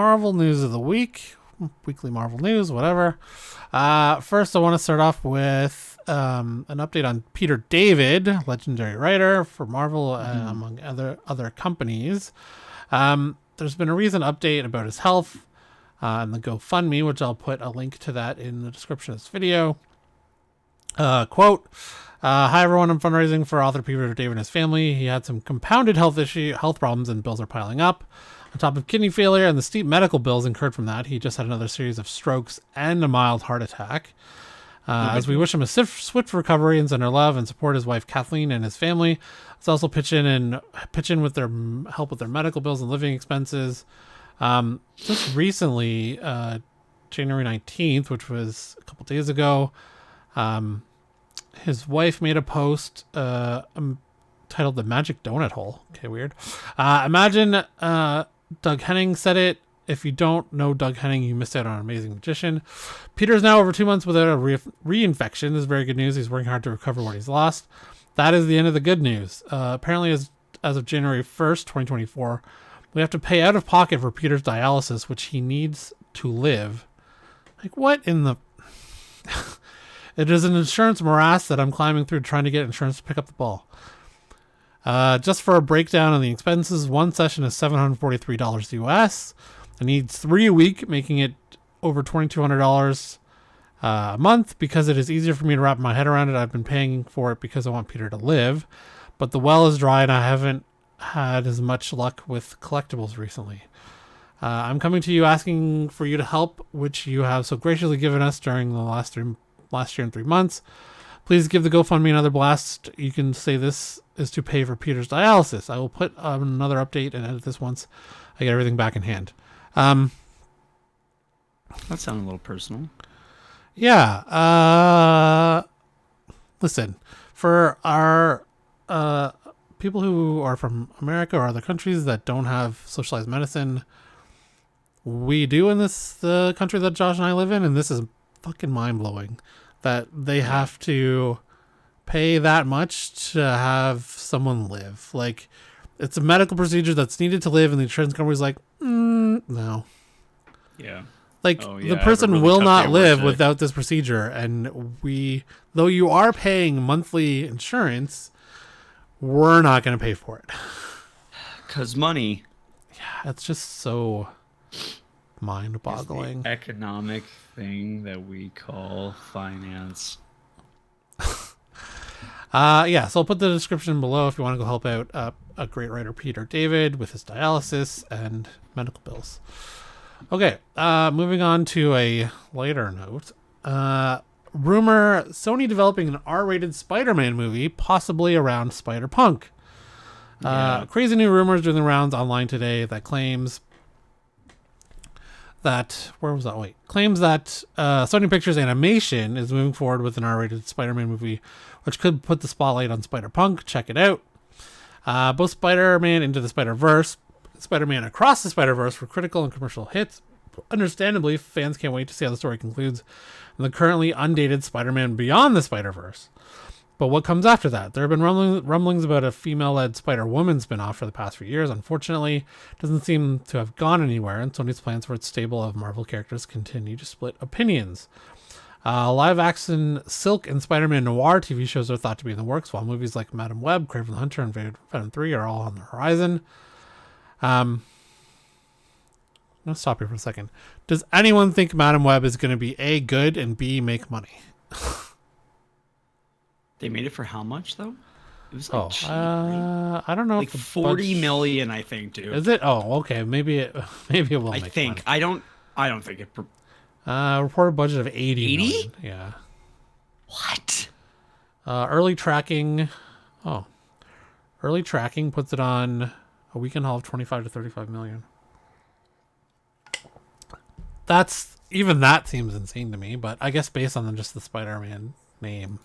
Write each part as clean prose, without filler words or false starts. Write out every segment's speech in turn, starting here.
Marvel news of the week. Weekly Marvel news, whatever. First, I want to start off with an update on Peter David, legendary writer for Marvel, among other companies. There's been a recent update about his health and the GoFundMe, which I'll put a link to that in the description of this video. Quote, hi everyone, I'm fundraising for author Peter David and his family. He had some compounded health problems and bills are piling up. On top of kidney failure and the steep medical bills incurred from that, he just had another series of strokes and a mild heart attack. As we wish him a swift recovery and send our love and support his wife Kathleen and his family, let's also pitch in with their help with their medical bills and living expenses. Just recently, January 19th, which was a couple days ago, his wife made a post titled "The Magic Donut Hole." Okay, weird. Imagine Doug Henning said it. If you don't know Doug Henning, you missed out on an amazing magician. Peter's now over 2 months without a reinfection. This is very good news. He's working hard to recover what he's lost. That is the end of the good news. Apparently, as of January 1st, 2024, we have to pay out of pocket for Peter's dialysis, which he needs to live. Like, what in the... It is an insurance morass that I'm climbing through trying to get insurance to pick up the ball. Just for a breakdown on the expenses, one session is $743 US. I need 3 a week, making it over $2,200 a month because it is easier for me to wrap my head around it. I've been paying for it because I want Peter to live, but the well is dry and I haven't had as much luck with collectibles recently. I'm coming to you asking for you to help, which you have so graciously given us during the last year and 3 months. Please give the GoFundMe another blast. You can say this is to pay for Peter's dialysis. I will put another update and edit this once I get everything back in hand. That sounded a little personal. Yeah. Listen, for our people who are from America or other countries that don't have socialized medicine, we do in the country that Josh and I live in, and this is fucking mind-blowing that they have to pay that much to have someone live. Like, it's a medical procedure that's needed to live, and the insurance company's like, no. Yeah. Like, the person really will not live without this procedure, and though you are paying monthly insurance, we're not going to pay for it. 'Cause money. Yeah, it's just so mind-boggling. The economic thing that we call finance. Yeah, so I'll put the description below if you want to go help out a great writer, Peter David, with his dialysis and medical bills. Okay, moving on to a lighter note. Rumor, Sony developing an R-rated Spider-Man movie, possibly around Spider-Punk. Crazy new rumors doing the rounds online today that claims that Sony Pictures Animation is moving forward with an R-rated Spider-Man movie, which could put the spotlight on Spider-Punk. Check it out. Both Spider-Man Into the Spider-Verse, Spider-Man Across the Spider-Verse were critical and commercial hits. Understandably, fans can't wait to see how the story concludes in the currently undated Spider-Man Beyond the Spider-Verse. But what comes after that? There have been rumblings about a female-led Spider-Woman spin-off for the past few years. Unfortunately, it doesn't seem to have gone anywhere, and Sony's plans for its stable of Marvel characters continue to split opinions. Live-action Silk and Spider-Man Noir TV shows are thought to be in the works, while movies like Madam Web, Kraven the Hunter, and Venom 3 are all on the horizon. I'm going to stop here for a second. Does anyone think Madam Web is going to be A, good, and B, make money? They made it for how much, though? It was like cheap, right? I don't know. Like 40 million, I think, dude. Is it? Oh, okay. Maybe it will make money. I don't think it... reported budget of 80 million. Yeah. What? Early tracking puts it on a weekend haul of 25 to 35 million. That seems insane to me, but I guess based on just the Spider-Man name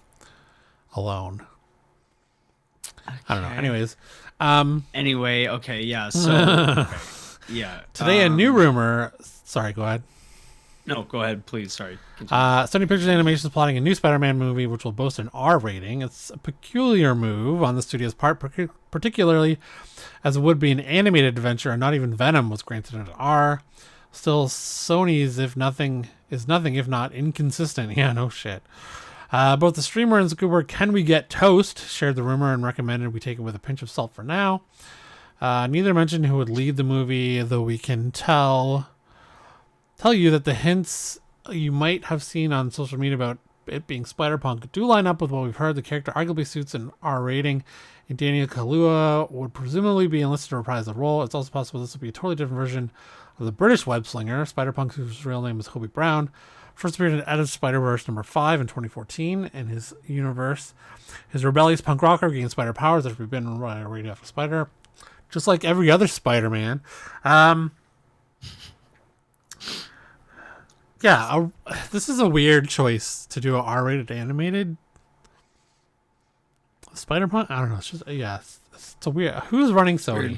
alone. Okay. I don't know. Anyways. Anyway, okay, yeah, so... okay. Yeah. Today, a new rumor... Sorry, go ahead. No, go ahead, please. Sorry. Sony Pictures Animation is plotting a new Spider-Man movie, which will boast an R rating. It's a peculiar move on the studio's part, particularly as it would be an animated adventure, and not even Venom was granted an R. Still, Sony's if nothing is nothing if not inconsistent. Yeah, no shit. Both the streamer and Zuckerberg Can We Get Toast shared the rumor and recommended we take it with a pinch of salt for now. Neither mentioned who would lead the movie, though we can tell you that the hints you might have seen on social media about it being Spider-Punk do line up with what we've heard. The character arguably suits an R rating, and Daniel Kaluuya would presumably be enlisted to reprise the role. It's also possible this will be a totally different version of the British web-slinger, Spider-Punk, whose real name is Hobie Brown. First appeared in Out of Spider-Verse number 5 in 2014. In his universe, his rebellious punk rocker gained spider powers after being bitten by a radioactive spider, just like every other Spider-Man. This is a weird choice to do an R-rated animated Spider-Punk. I don't know. It's just it's a weird. Who's running Sony?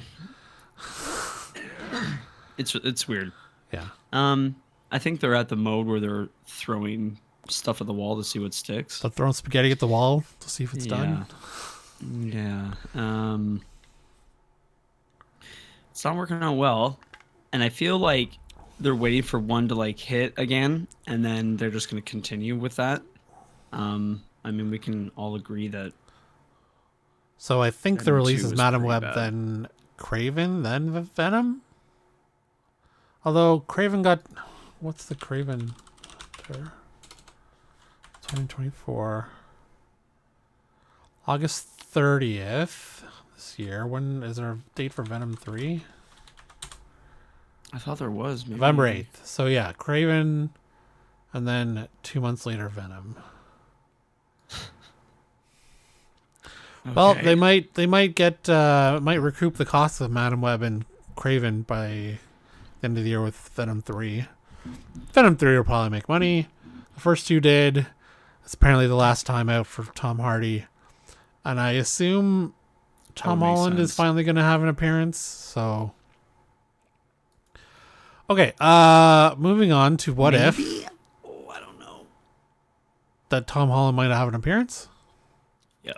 It's weird. Yeah. I think they're at the mode where they're throwing stuff at the wall to see what sticks. So throwing spaghetti at the wall to see if it's done. Yeah. It's not working out well, and I feel like they're waiting for one to like hit again, and then they're just going to continue with that. I mean, we can all agree that. So I think the release is Madam Web, bad. then Craven, then Venom. Although Craven got, what's the Craven? 2024, August 30th this year. When is there a date for Venom 3? I thought there was. Maybe. November 8th. So yeah, Craven, and then 2 months later, Venom. Okay. Well, they might recoup the cost of Madam Web and Craven by the end of the year with Venom 3. Venom 3 will probably make money. The first two did. It's apparently the last time out for Tom Hardy, and I assume Tom Holland is finally going to have an appearance. So. Okay, moving on to What If. Oh, I don't know. That Tom Holland might have an appearance? Yeah.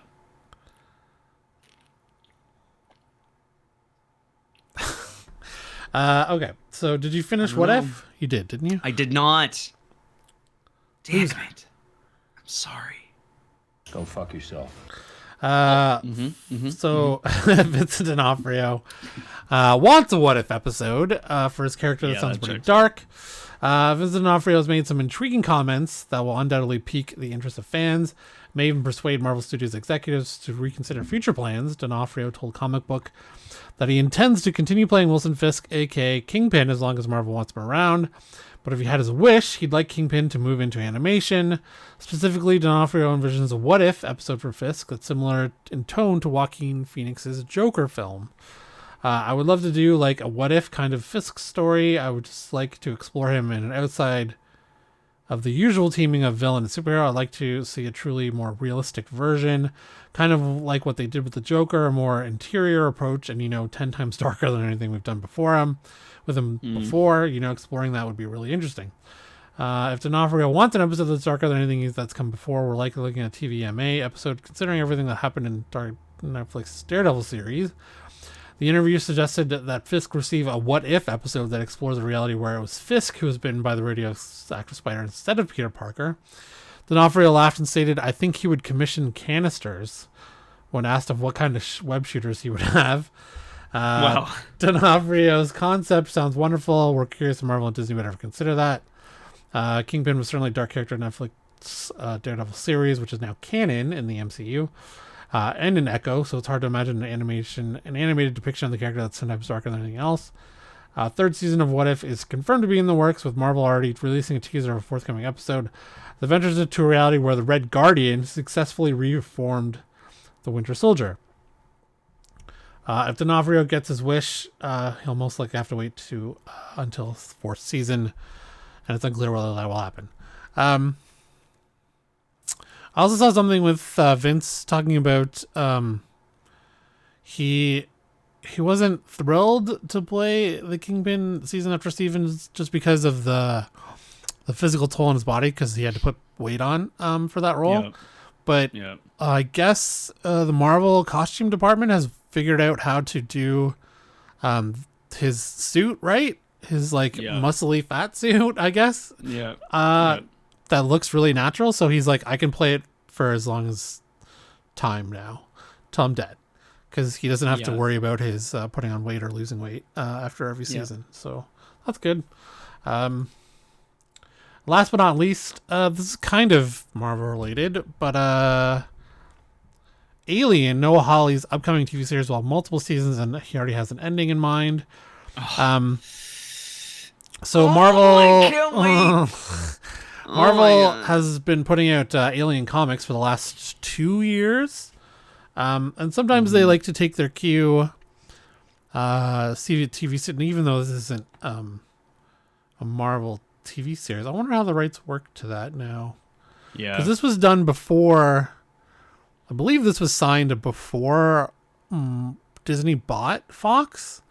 Okay, so did you finish What If? You did, didn't you? I did not. Damn it. I'm sorry. Go fuck yourself. So Vincent D'Onofrio wants a What If episode for his character that sounds pretty dark. Vincent D'Onofrio has made some intriguing comments that will undoubtedly pique the interest of fans, may even persuade Marvel Studios executives to reconsider future plans. D'Onofrio told Comic Book that he intends to continue playing Wilson Fisk, aka Kingpin, as long as Marvel wants him around. But if he had his wish, he'd like Kingpin to move into animation. Specifically, D'Onofrio envisions a What If episode for Fisk that's similar in tone to Joaquin Phoenix's Joker film. I would love to do like a What If kind of Fisk story. I would just like to explore him in an outside of the usual teaming of villain and superhero. I'd like to see a truly more realistic version, kind of like what they did with the Joker, a more interior approach, and 10 times darker than anything we've done before him. With him before, exploring that would be really interesting. If D'Onofrio wants an episode that's darker than anything that's come before, we're likely looking at a TVMA episode, considering everything that happened in Netflix's Daredevil series. The interview suggested that Fisk receive a What If episode that explores a reality where it was Fisk who was bitten by the radioactive spider instead of Peter Parker. D'Onofrio laughed and stated, "I think he would commission canisters," when asked of what kind of web shooters he would have. Wow. D'Onofrio's concept sounds wonderful. We're curious if Marvel and Disney would ever consider that. Kingpin was certainly a dark character in Netflix Daredevil series, which is now canon in the MCU, and in Echo, so it's hard to imagine an animated depiction of the character that's sometimes darker than anything else. Third season of What If is confirmed to be in the works, with Marvel already releasing a teaser of a forthcoming episode that ventures into a reality where the Red Guardian successfully reformed the Winter Soldier. If D'Onofrio gets his wish, he'll most likely have to wait until fourth season, and it's unclear whether that will happen. I also saw something with Vince talking about he wasn't thrilled to play the Kingpin season after season just because of the physical toll on his body, because he had to put weight on for that role. Yep. But I guess the Marvel costume department has figured out how to do his suit right, his like Yeah. muscly fat suit, I guess. Yeah. That looks really natural. So he's like, I can play it for as long as time now, till I'm dead, because he doesn't have to Yeah. worry about his putting on weight or losing weight after every Yeah. season. So that's good. Last but not least, this is kind of Marvel related, but Alien, Noah Hawley's upcoming TV series will have multiple seasons, and he already has an ending in mind. So Marvel Marvel has been putting out Alien comics for the last 2 years, and sometimes they like to take their cue. See TV, and even though this isn't a Marvel TV series, I wonder how the rights work to that now. Yeah. Because this was done before. I believe this was signed before Disney bought Fox,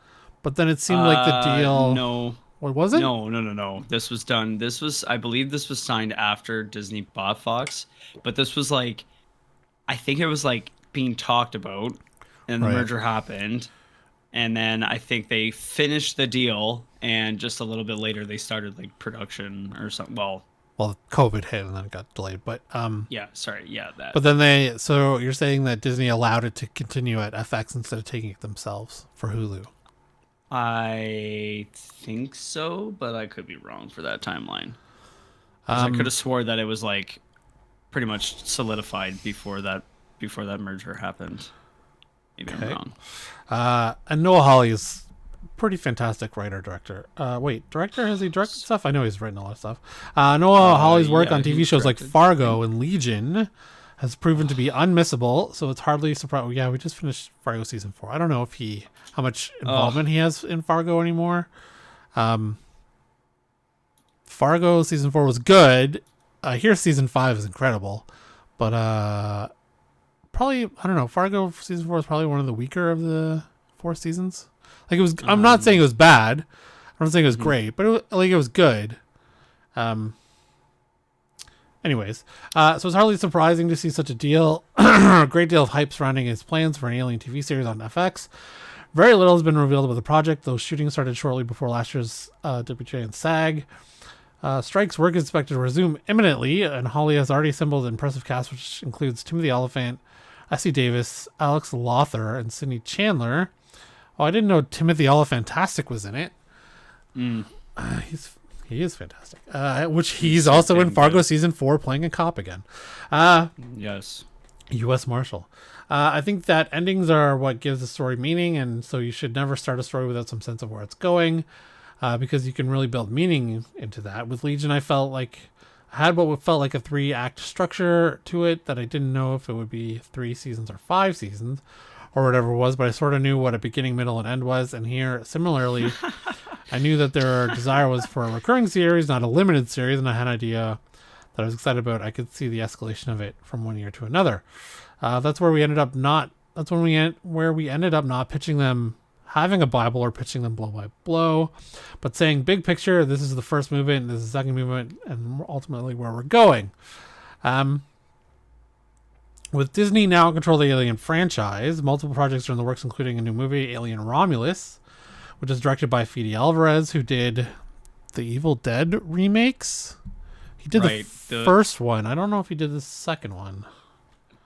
but then it seemed like the deal. No. What was it? No. This was done. I believe this was signed after Disney bought Fox, but this was like, I think it was like being talked about, and the Right. merger happened, and then I think they finished the deal, and just a little bit later they started like production or something. Well, COVID hit and then it got delayed, but yeah, sorry, yeah, that. But then so you're saying that Disney allowed it to continue at FX instead of taking it themselves for Hulu? I think so, but I could be wrong for that timeline. 'Cause I could have swore that it was like pretty much solidified before that merger happened. Maybe I'm wrong. And Noah Hawley is pretty fantastic writer director. Director, has he directed stuff? I know he's written a lot of stuff. Noah Hawley's work yeah, on TV he's shows like directed. Fargo and Legion has proven to be unmissable, so it's hardly surprising. Yeah, we just finished Fargo season 4. I don't know how much involvement he has in Fargo anymore. Fargo season 4 was good. Here season 5 is incredible, but probably, I don't know, Fargo season 4 is probably one of the weaker of the 4 seasons. Like, it was, I'm not saying it was bad. I'm not saying it was great, but it was good. Anyways, so it's hardly surprising to see such a deal. A great deal of hype surrounding his plans for an Alien TV series on FX. Very little has been revealed about the project, though shooting started shortly before last year's WGA and SAG. Strike's work is expected to resume imminently, and Hawley has already assembled an impressive cast, which includes Timothy Olyphant, Essie Davis, Alex Lothar, and Sidney Chandler. Oh, I didn't know Timothy Olyphantastic was in it. He is fantastic. Which he's also in Fargo season 4 playing a cop again. Yes. U.S. Marshal. I think that endings are what gives a story meaning, and so you should never start a story without some sense of where it's going, because you can really build meaning into that. With Legion, I felt like I had what felt like a 3-act structure to it that I didn't know if it would be 3 seasons or 5 seasons or whatever it was, but I sort of knew what a beginning, middle, and end was. And here, similarly, I knew that their desire was for a recurring series, not a limited series, and I had an idea that I was excited about. I could see the escalation of it from one year to another. That's where we ended up not. That's when we ended up not pitching them having a Bible or pitching them blow by blow, but saying big picture. This is the first movement. This is the second movement, and ultimately where we're going. With Disney now in control of the Alien franchise, multiple projects are in the works, including a new movie, Alien Romulus, which is directed by Fede Alvarez, who did the Evil Dead remakes. He did the first one. I don't know if he did the second one.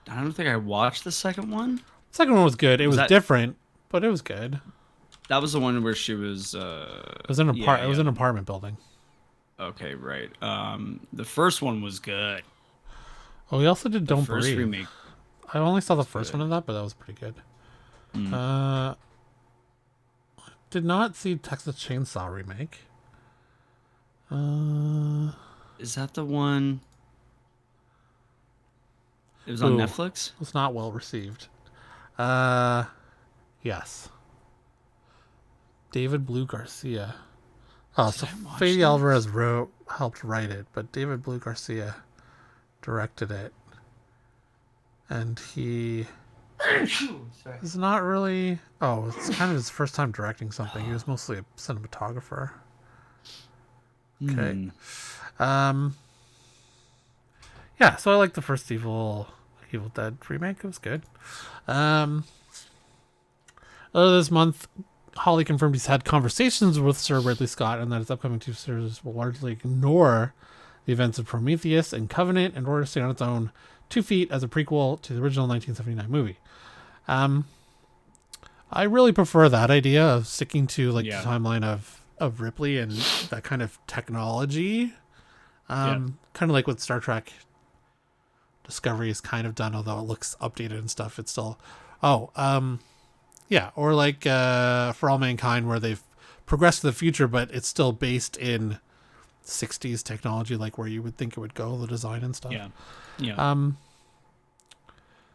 I don't think I watched the second one. The second one was good. It was different, but it was good. That was the one where she was. It was in an it was an apartment building. Okay, right. The first one was good. Oh, he also did Don't First Breathe. remake. I only saw the first one of that, but that was pretty good. Did not see Texas Chainsaw remake. Is that the one? It was on Netflix? It was not well received. Yes. David Blue Garcia. Oh, so Fede Alvarez helped write it, but David Blue Garcia directed it. And he is not really... Oh, it's kind of his first time directing something. He was mostly a cinematographer. Okay. Yeah, so I like the first Evil Dead remake. It was good. This month, Hawley confirmed he's had conversations with Sir Ridley Scott and that his upcoming two series will largely ignore the events of Prometheus and Covenant in order to stay on its own 2 feet as a prequel to the original 1979 movie. I really prefer that idea of sticking to like the timeline of Ripley and that kind of technology. Kind of like what Star Trek Discovery is kind of done, although it looks updated and stuff. It's still, or like For All Mankind, where they've progressed to the future, but it's still based in 60s technology, like where you would think it would go, the design and stuff.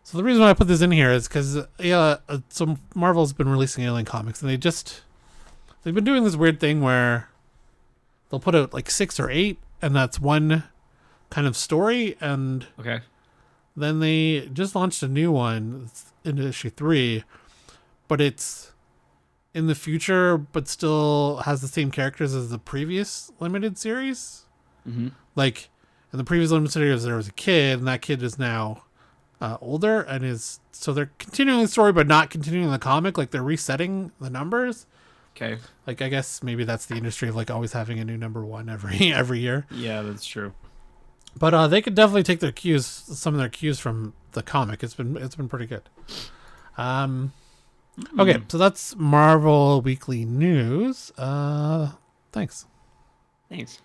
So the reason why I put this in here is because so Marvel's been releasing Alien comics, and they've been doing this weird thing where they'll put out like 6 or 8, and that's one kind of story, and then they just launched a new one in issue 3, but it's in the future, but still has the same characters as the previous limited series. Like in the previous limited series, there was a kid, and that kid is now older, and so they're continuing the story, but not continuing the comic. Like they're resetting the numbers. Okay. Like I guess maybe that's the industry of like always having a new number 1 every year. Yeah, that's true. But they could definitely take some of their cues from the comic. It's been pretty good. Okay, so that's Marvel Weekly News. Thanks. Thanks.